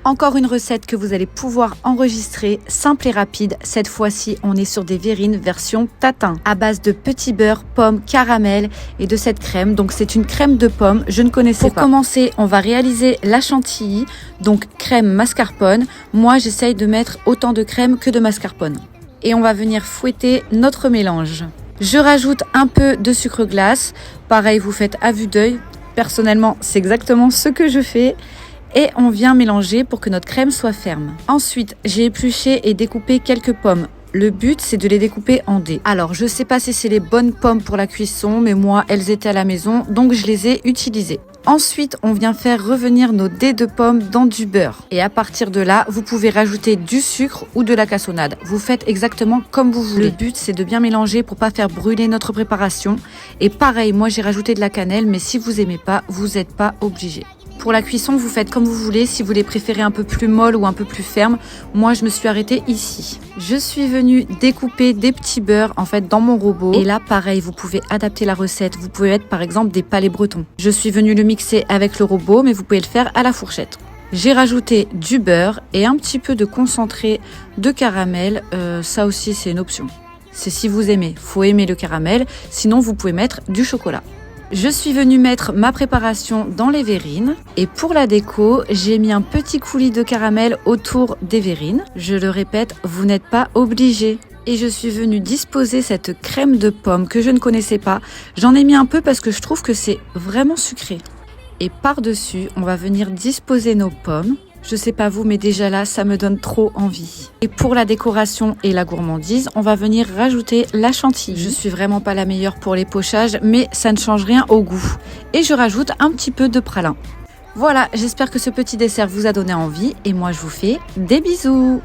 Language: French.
Encore une recette que vous allez pouvoir enregistrer, simple et rapide. Cette fois-ci, on est sur des verrines version tatin, à base de petit beurre, pommes, caramel et de cette crème. Donc c'est une crème de pommes, je ne connaissais pas. Pour commencer, on va réaliser la chantilly, donc crème mascarpone. Moi, j'essaye de mettre autant de crème que de mascarpone. Et on va venir fouetter notre mélange. Je rajoute un peu de sucre glace. Pareil, vous faites à vue d'œil. Personnellement, c'est exactement ce que je fais. Et on vient mélanger pour que notre crème soit ferme. Ensuite, j'ai épluché et découpé quelques pommes. Le but, c'est de les découper en dés. Alors, je sais pas si c'est les bonnes pommes pour la cuisson, mais moi, elles étaient à la maison, donc je les ai utilisées. Ensuite, on vient faire revenir nos dés de pommes dans du beurre. Et à partir de là, vous pouvez rajouter du sucre ou de la cassonade. Vous faites exactement comme vous voulez. Le but, c'est de bien mélanger pour pas faire brûler notre préparation. Et pareil, moi, j'ai rajouté de la cannelle, mais si vous aimez pas, vous n'êtes pas obligé. Pour la cuisson, vous faites comme vous voulez, si vous les préférez un peu plus molles ou un peu plus fermes. Moi, je me suis arrêtée ici. Je suis venue découper des petits beurres en fait dans mon robot. Et là, pareil, vous pouvez adapter la recette. Vous pouvez mettre par exemple des palets bretons. Je suis venue le mixer avec le robot, mais vous pouvez le faire à la fourchette. J'ai rajouté du beurre et un petit peu de concentré de caramel. Ça aussi, c'est une option. C'est si vous aimez. Faut aimer le caramel. Sinon, vous pouvez mettre du chocolat. Je suis venue mettre ma préparation dans les verrines et pour la déco, j'ai mis un petit coulis de caramel autour des verrines. Je le répète, vous n'êtes pas obligé. Et je suis venue disposer cette crème de pomme que je ne connaissais pas. J'en ai mis un peu parce que je trouve que c'est vraiment sucré. Et par-dessus, on va venir disposer nos pommes. Je sais pas vous, mais déjà là, ça me donne trop envie. Et pour la décoration et la gourmandise, on va venir rajouter la chantilly. Je suis vraiment pas la meilleure pour les pochages, mais ça ne change rien au goût. Et je rajoute un petit peu de pralin. Voilà, j'espère que ce petit dessert vous a donné envie. Et moi, je vous fais des bisous.